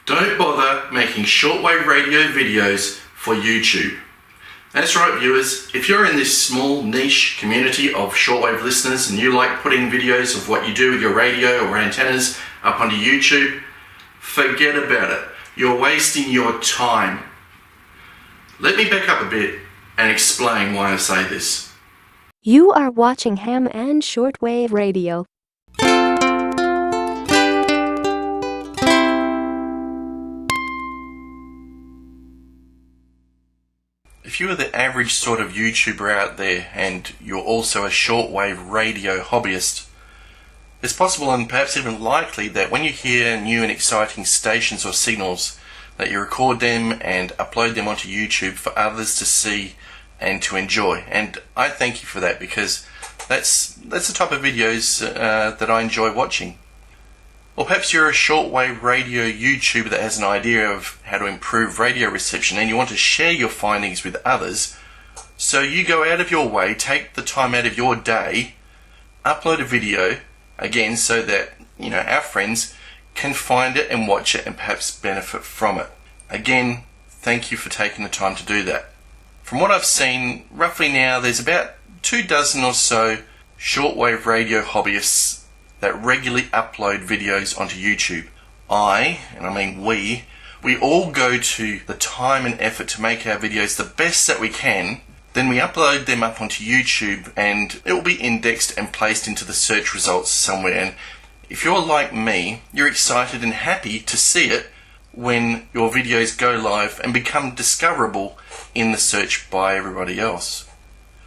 Don't bother making shortwave radio videos for YouTube. That's right, viewers, if you're in this small niche community of shortwave listeners and you like putting videos of what you do with your radio or antennas up onto YouTube, forget about it. You're wasting your time. Let me back up a bit and explain why I say this. You are watching HamAndShortwaveRadio. If you are the average sort of YouTuber out there and you're also a shortwave radio hobbyist, it's possible and perhaps even likely that when you hear new and exciting stations or signals that you record them and upload them onto YouTube for others to see and to enjoy. And I thank you for that, because that's the type of videos that I enjoy watching. Or perhaps you're a shortwave radio YouTuber that has an idea of how to improve radio reception and you want to share your findings with others. So you go out of your way, take the time out of your day, upload a video, again, so that our friends can find it and watch it and perhaps benefit from it. Again, thank you for taking the time to do that. From what I've seen, roughly now there's about 24 or so shortwave radio hobbyists that regularly upload videos onto YouTube. We all go to the time and effort to make our videos the best that we can. Then we upload them up onto YouTube and it will be indexed and placed into the search results somewhere. And if you're like me, you're excited and happy to see it when your videos go live and become discoverable in the search by everybody else.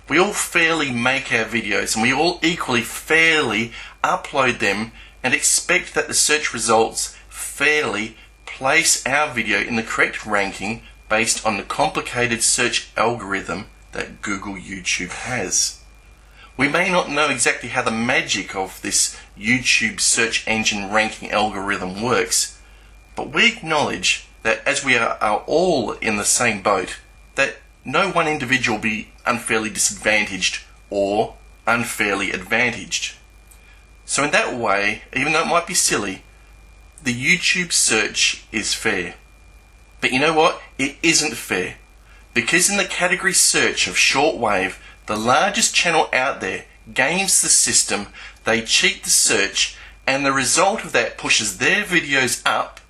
We all fairly make our videos and we all equally fairly upload them and expect that the search results fairly place our video in the correct ranking based on the complicated search algorithm that Google YouTube has. We may not know exactly how the magic of this YouTube search engine ranking algorithm works, but we acknowledge that as we are all in the same boat, that no one individual will be unfairly disadvantaged or unfairly advantaged. So in that way, even though it might be silly, the YouTube search is fair. But you know what? It isn't fair. Because in the category search of shortwave, the largest channel out there games the system, they cheat the search, and the result of that pushes their videos up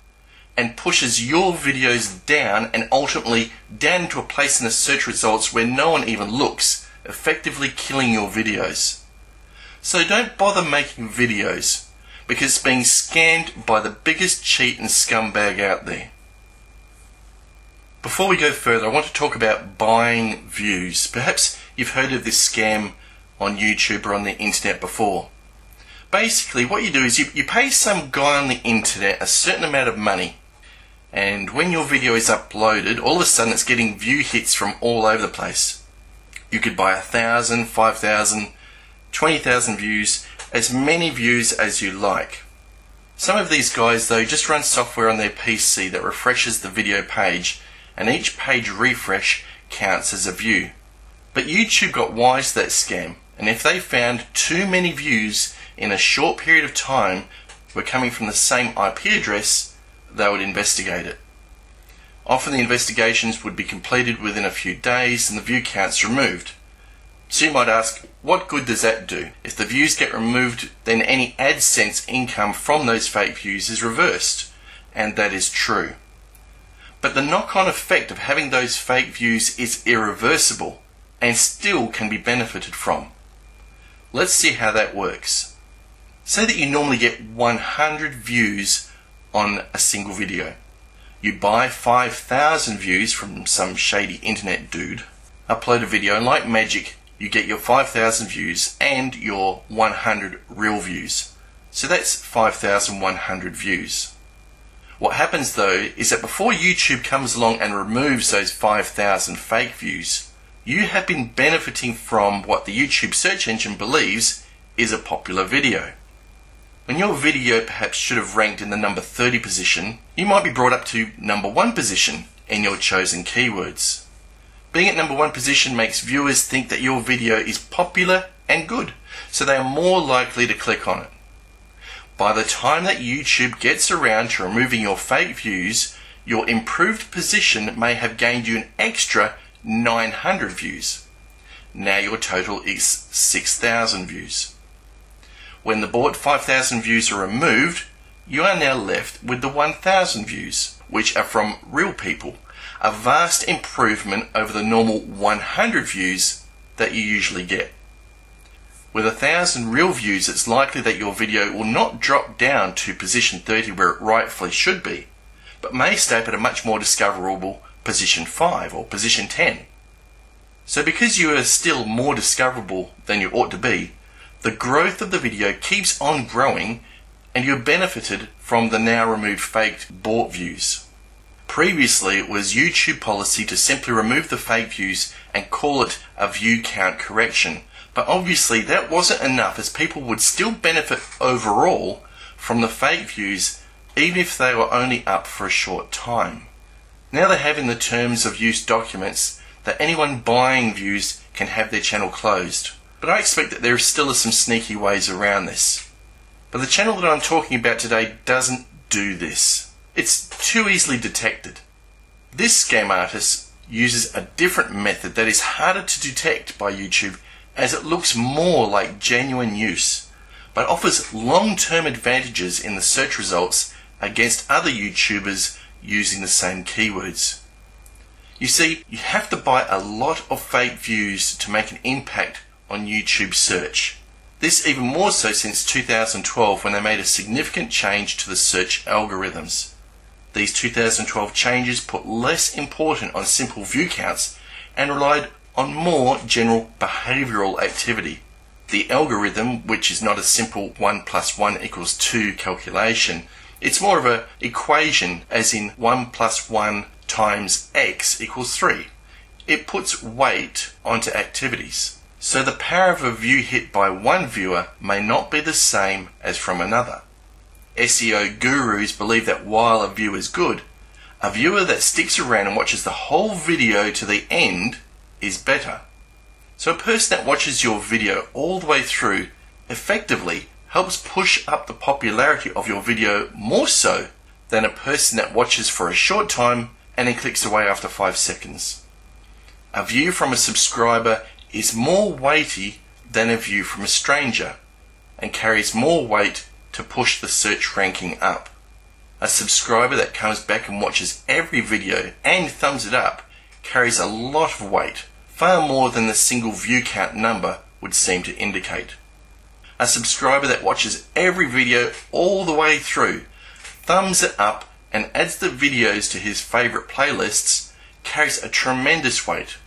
and pushes your videos down and ultimately down to a place in the search results where no one even looks, effectively killing your videos. So don't bother making videos, because it's being scammed by the biggest cheat and scumbag out there. Before we go further, I want to talk about buying views. Perhaps you've heard of this scam on YouTube or on the internet before. Basically, what you do is you pay some guy on the internet a certain amount of money, and when your video is uploaded, all of a sudden it's getting view hits from all over the place. You could buy 1,000, 5,000, 20,000 views, as many views as you like. Some of these guys though just run software on their PC that refreshes the video page, and each page refresh counts as a view. But YouTube got wise to that scam, and if they found too many views in a short period of time were coming from the same IP address, they would investigate it. Often the investigations would be completed within a few days and the view counts removed. So you might ask, what good does that do? If the views get removed, then any AdSense income from those fake views is reversed. And that is true. But the knock-on effect of having those fake views is irreversible and still can be benefited from. Let's see how that works. Say that you normally get 100 views on a single video. You buy 5,000 views from some shady internet dude, upload a video, and like magic, you get your 5,000 views and your 100 real views. So that's 5,100 views. What happens though is that before YouTube comes along and removes those 5,000 fake views, you have been benefiting from what the YouTube search engine believes is a popular video. When your video perhaps should have ranked in the number 30 position, you might be brought up to number 1 position in your chosen keywords. Being at number 1 position makes viewers think that your video is popular and good, so they are more likely to click on it. By the time that YouTube gets around to removing your fake views, your improved position may have gained you an extra 900 views. Now your total is 6,000 views. When the bought 5,000 views are removed, you are now left with the 1,000 views, which are from real people, a vast improvement over the normal 100 views that you usually get. With 1,000 real views, it's likely that your video will not drop down to position 30 where it rightfully should be, but may stay up at a much more discoverable position 5 or position 10. So because you are still more discoverable than you ought to be, the growth of the video keeps on growing and you're benefited from the now removed faked bought views. Previously, it was YouTube policy to simply remove the fake views and call it a view count correction. But obviously that wasn't enough, as people would still benefit overall from the fake views even if they were only up for a short time. Now they have in the terms of use documents that anyone buying views can have their channel closed. But I expect that there still are some sneaky ways around this. But the channel that I'm talking about today doesn't do this. It's too easily detected. This scam artist uses a different method that is harder to detect by YouTube, as it looks more like genuine use, but offers long-term advantages in the search results against other YouTubers using the same keywords. You see, you have to buy a lot of fake views to make an impact on YouTube search. This even more so since 2012, when they made a significant change to the search algorithms. These 2012 changes put less importance on simple view counts and relied on more general behavioural activity. The algorithm, which is not a simple 1 + 1 = 2 calculation, it's more of an equation, as in 1 + 1 × x = 3. It puts weight onto activities. So the power of a view hit by one viewer may not be the same as from another. SEO gurus believe that while a view is good, a viewer that sticks around and watches the whole video to the end is better. So a person that watches your video all the way through effectively helps push up the popularity of your video more so than a person that watches for a short time and then clicks away after 5 seconds. A view from a subscriber is more weighty than a view from a stranger and carries more weight to push the search ranking up. A subscriber that comes back and watches every video and thumbs it up carries a lot of weight, far more than the single view count number would seem to indicate. A subscriber that watches every video all the way through, thumbs it up and adds the videos to his favourite playlists carries a tremendous weight,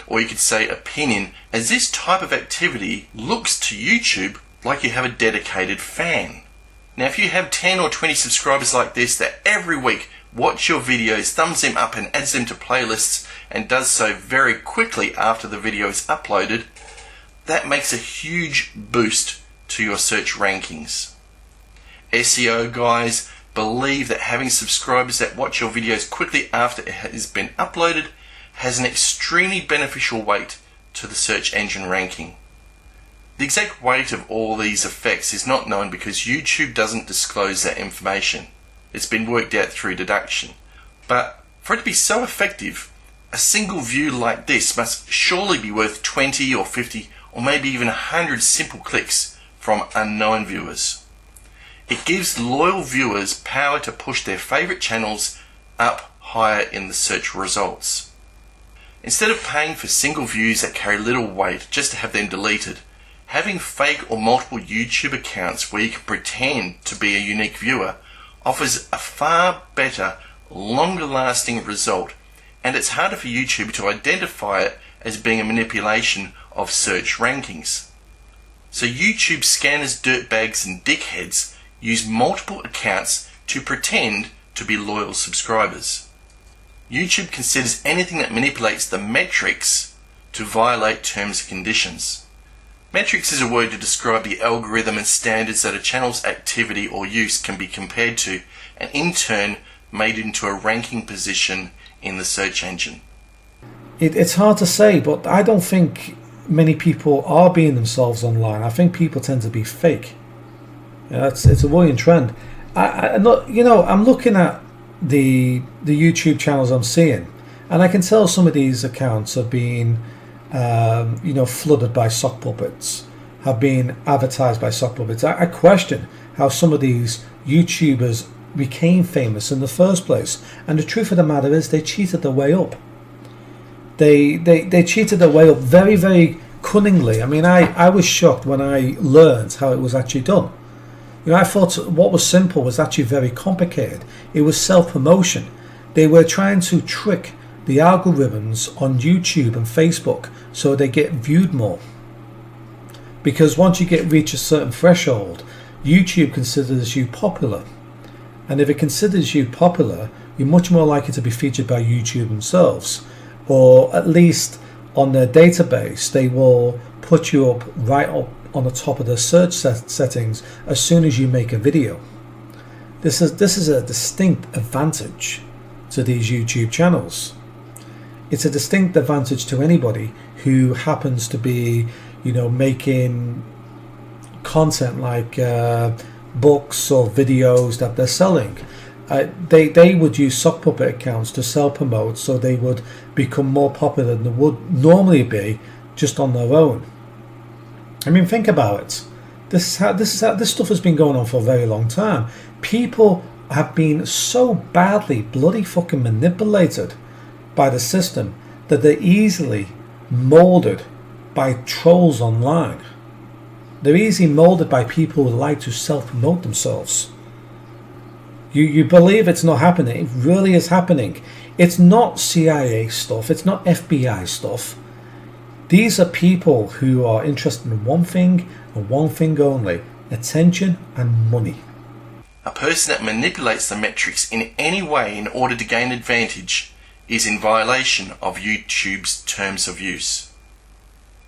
or you could say opinion, as this type of activity looks to YouTube like you have a dedicated fan. Now if you have 10 or 20 subscribers like this that every week watch your videos, thumbs them up and adds them to playlists, and does so very quickly after the video is uploaded, that makes a huge boost to your search rankings. SEO guys believe that having subscribers that watch your videos quickly after it has been uploaded has an extremely beneficial weight to the search engine ranking. The exact weight of all these effects is not known because YouTube doesn't disclose that information. It's been worked out through deduction. But for it to be so effective, a single view like this must surely be worth 20 or 50 or maybe even 100 simple clicks from unknown viewers. It gives loyal viewers power to push their favourite channels up higher in the search results. Instead of paying for single views that carry little weight just to have them deleted, having fake or multiple YouTube accounts where you can pretend to be a unique viewer offers a far better, longer lasting result, and it's harder for YouTube to identify it as being a manipulation of search rankings. So YouTube scanners, dirtbags and dickheads use multiple accounts to pretend to be loyal subscribers. YouTube considers anything that manipulates the metrics to violate terms and conditions. Metrics is a word to describe the algorithm and standards that a channel's activity or use can be compared to, and in turn made into a ranking position in the search engine. It's hard to say, but I don't think many people are being themselves online. I think people tend to be fake. It's a worrying trend. I'm looking at the YouTube channels I'm seeing, and I can tell some of these accounts have been flooded by sock puppets, have been advertised by sock puppets. I question how some of these YouTubers became famous in the first place, and the truth of the matter is they cheated their way up. They cheated their way up very, very cunningly. I mean, I was shocked when I learned how it was actually done. I thought what was simple was actually very complicated. It was self-promotion. They were trying to trick the algorithms on YouTube and Facebook so they get viewed more. Because once you reach a certain threshold, YouTube considers you popular. And if it considers you popular, you're much more likely to be featured by YouTube themselves. Or at least on their database, they will put you up right up on the top of the search settings as soon as you make a video. This is a distinct advantage to these YouTube channels. It's a distinct advantage to anybody who happens to be, making content like books or videos that they're selling. They would use sock puppet accounts to self-promote, so they would become more popular than they would normally be just on their own. I mean, think about it. This stuff has been going on for a very long time. People have been so badly bloody fucking manipulated by the system that they're easily molded by trolls online. They're easily molded by people who like to self-promote themselves. You believe it's not happening. It really is happening. It's not CIA stuff. It's not FBI stuff. These are people who are interested in one thing and one thing only: attention and money. A person that manipulates the metrics in any way in order to gain advantage is in violation of YouTube's terms of use.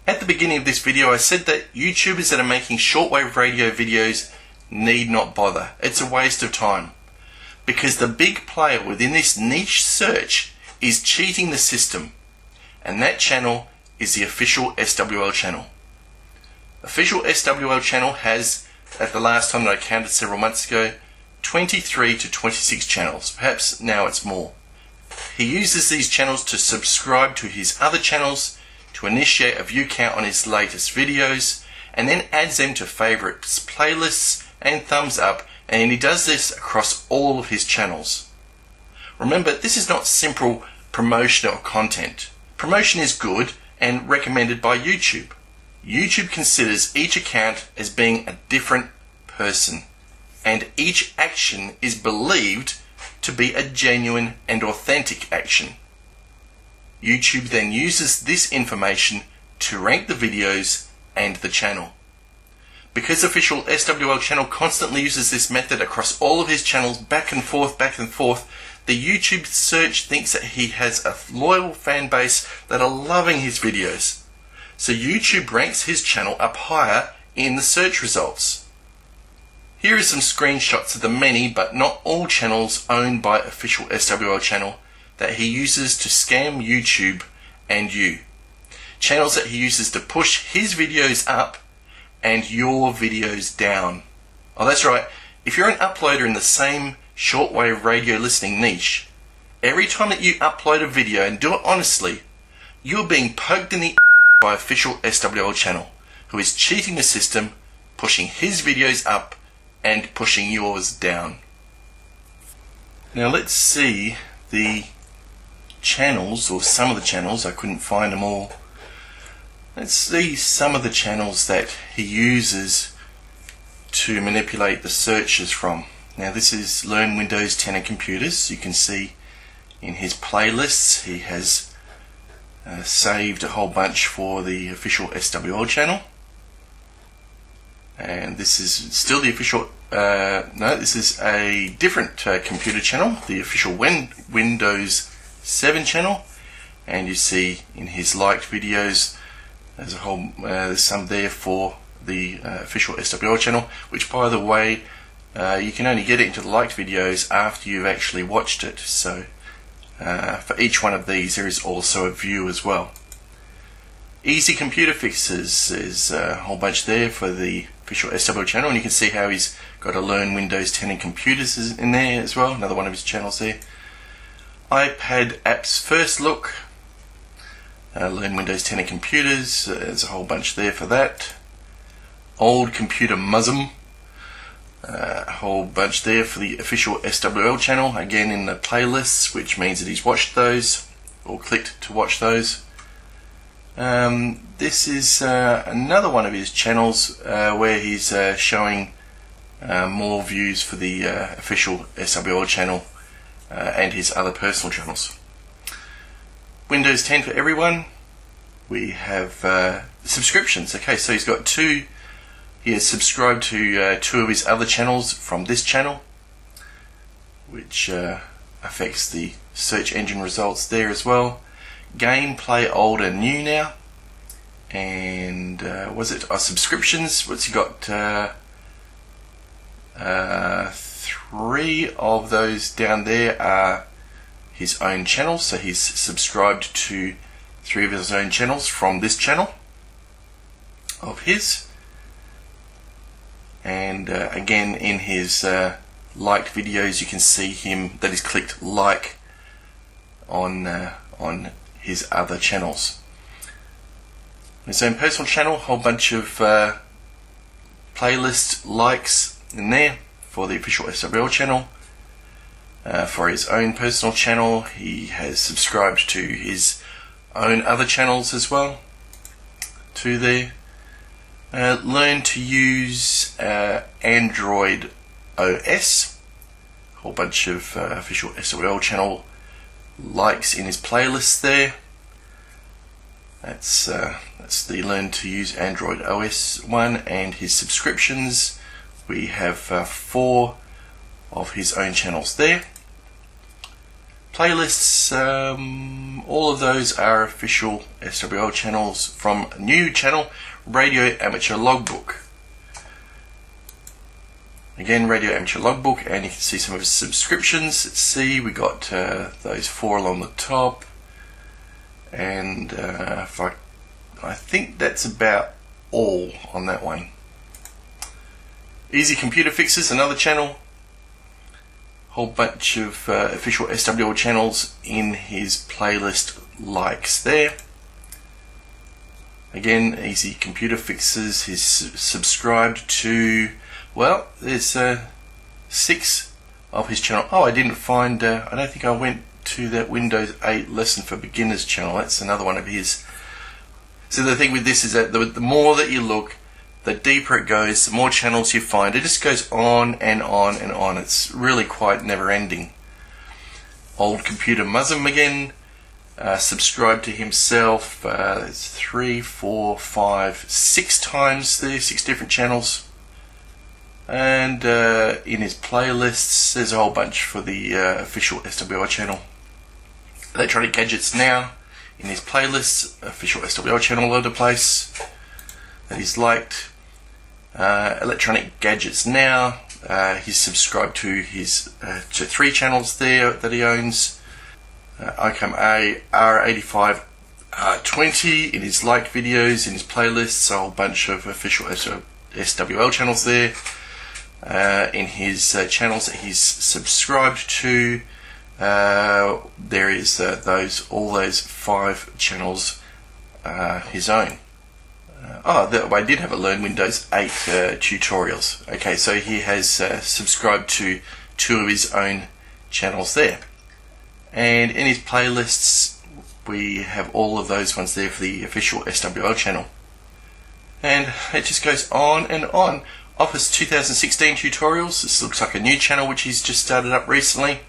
At the beginning of this video I said that YouTubers that are making shortwave radio videos need not bother. It's a waste of time. Because the big player within this niche search is cheating the system, and that channel is the official SWL channel. Official SWL channel has, at the last time that I counted several months ago, 23 to 26 channels. Perhaps now it's more. He uses these channels to subscribe to his other channels, to initiate a view count on his latest videos, and then adds them to favorites, playlists, and thumbs up, and he does this across all of his channels. Remember, this is not simple promotion of content. Promotion is good and recommended by YouTube. YouTube considers each account as being a different person, and each action is believed to be a genuine and authentic action. YouTube then uses this information to rank the videos and the channel. Because official SWL channel constantly uses this method across all of his channels, back and forth, the YouTube search thinks that he has a loyal fan base that are loving his videos. So YouTube ranks his channel up higher in the search results. Here are some screenshots of the many but not all channels owned by official SWL channel that he uses to scam YouTube and you. Channels that he uses to push his videos up and your videos down. Oh, that's right. If you're an uploader in the same shortwave radio listening niche, every time that you upload a video and do it honestly, you're being poked in the by official SWL channel, who is cheating the system, pushing his videos up and pushing yours down. Now let's see the channels, or some of the channels. I couldn't find them all. Let's see some of the channels that he uses to manipulate the searches from. Now this is Learn Windows 10 and Computers. You can see in his playlists he has saved a whole bunch for the official SWL channel. And this is still the official, this is a different computer channel, the official Windows 7 channel. And you see in his liked videos there's a whole, there's some there for the official SWL channel, which by the way, you can only get it into the liked videos after you've actually watched it. So for each one of these there is also a view as well. Easy Computer Fixes, there's a whole bunch there for the official SWL channel, and you can see how he's got a Learn Windows 10 and Computers in there as well, another one of his channels there. iPad Apps First Look, Learn Windows 10 and Computers, there's a whole bunch there for that. Old Computer Muzzum, a whole bunch there for the official SWL channel, again in the playlists, which means that he's watched those or clicked to watch those. This is another one of his channels where he's showing more views for the official SWL channel and his other personal channels. Windows 10 for everyone. We have subscriptions. Okay, so he's got two. He has subscribed to two of his other channels from this channel, which affects the search engine results there as well. Gameplay Old and New now. And was it subscriptions? What's he got? 3 of those down there are his own channels, so he's subscribed to 3 of his own channels from this channel of his. And again, in his liked videos, you can see him that he's clicked like on his other channels. His own personal channel, a whole bunch of playlist likes in there for the official SWL channel. For his own personal channel, he has subscribed to his own other channels as well, to there. Learn to use Android OS, a whole bunch of official SWL channel likes in his playlist there. That's the Learn to use Android OS one, and his subscriptions. We have 4 of his own channels there. Playlists, all of those are official SWL channels from a new channel, Radio Amateur Logbook. Again, Radio Amateur Logbook, and you can see some of his subscriptions. Let's see, we got those 4 along the top, and I think that's about all on that one. Easy Computer Fixes, another channel. Whole bunch of official SWL channels in his playlist likes there. Again, Easy Computer Fixes, he's subscribed to, well, there's 6 of his channel. Oh, I didn't find, I don't think I went to that Windows 8 Lesson for Beginners channel. That's another one of his. So the thing with this is that the more that you look, the deeper it goes, the more channels you find. It just goes on and on and on. It's really quite never ending. Old Computer Muzzum again, subscribed to himself, there's 3, 4, 5, 6 times there, 6 different channels. And in his playlists, there's a whole bunch for the official SWL channel. Electronic Gadgets Now, in his playlists, official SWL channel all over the place that he's liked. Electronic Gadgets Now, he's subscribed to his to 3 channels there that he owns. ICOM R85 R20 in his liked videos, in his playlists, a whole bunch of official SWL channels there. In his channels that he's subscribed to, there is all those 5 channels his own. I did have a Learn Windows 8 tutorials. Okay, so he has subscribed to 2 of his own channels there. And in his playlists, we have all of those ones there for the official SWL channel. And it just goes on and on. Office 2016 tutorials. This looks like a new channel which he's just started up recently.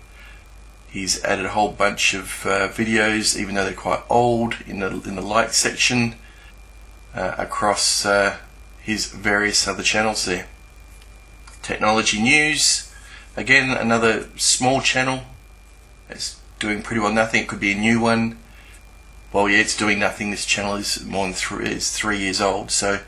He's added a whole bunch of videos, even though they're quite old, in the like section. Across his various other channels there. Technology News, again another small channel. It's doing pretty well. Nothing. It could be a new one. Well, yeah, it's doing nothing. This channel is more than 3 years old. So,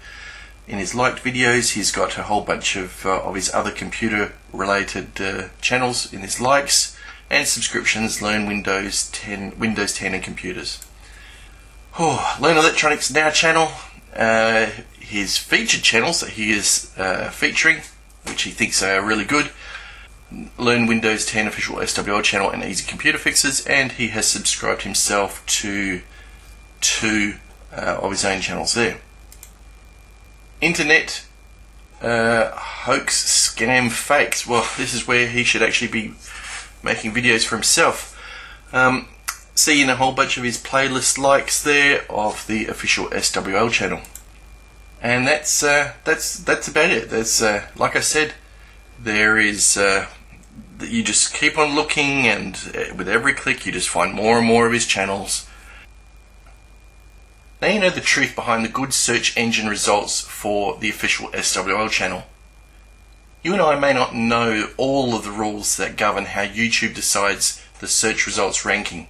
in his liked videos, he's got a whole bunch of his other computer-related channels in his likes, and subscriptions. Learn Windows 10 and Computers. Learn Electronics Now channel. his featured channels that he is featuring, which he thinks are really good. Learn Windows 10 official SWL channel and Easy Computer Fixes, and he has subscribed himself to two of his own channels there. Internet hoax, scam, fakes. Well, this is where he should actually be making videos for himself. Seeing a whole bunch of his playlist likes there of the official SWL channel, and that's about it. There's like I said, there is you just keep on looking, and with every click you just find more and more of his channels. Now you know the truth behind the good search engine results for the official SWL channel. You and I may not know all of the rules that govern how YouTube decides the search results ranking,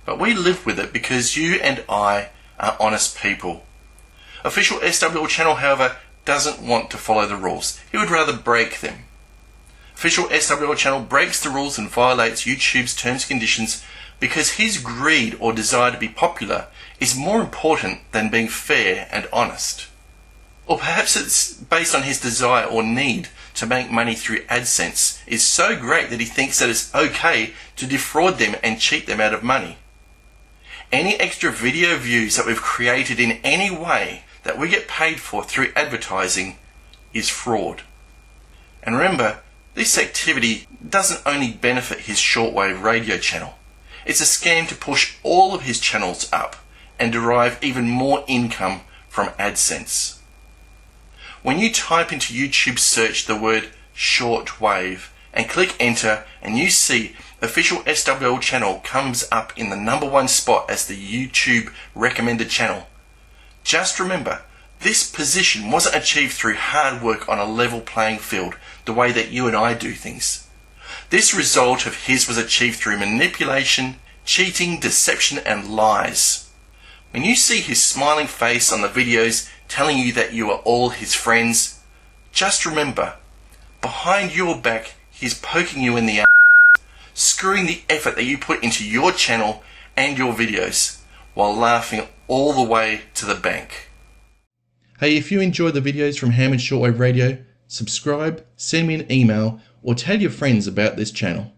but we live with it because you and I are honest people. Official SWL channel, however, doesn't want to follow the rules. He would rather break them. Official SWL channel breaks the rules and violates YouTube's terms and conditions because his greed or desire to be popular is more important than being fair and honest. Or perhaps it's based on his desire or need to make money through AdSense is so great that he thinks that it's okay to defraud them and cheat them out of money. Any extra video views that we've created in any way that we get paid for through advertising is fraud. And remember, this activity doesn't only benefit his Shortwave radio channel. It's a scam to push all of his channels up and derive even more income from AdSense. When you type into YouTube search the word Shortwave and click enter, and you see official SWL channel comes up in the #1 spot as the YouTube recommended channel, just remember, this position wasn't achieved through hard work on a level playing field, the way that you and I do things. This result of his was achieved through manipulation, cheating, deception, and lies. When you see his smiling face on the videos telling you that you are all his friends, just remember, behind your back, he's poking you in the ass, screwing the effort that you put into your channel and your videos, while laughing all the way to the bank. Hey, if you enjoy the videos from Ham and Shortwave Radio, subscribe, send me an email, or tell your friends about this channel.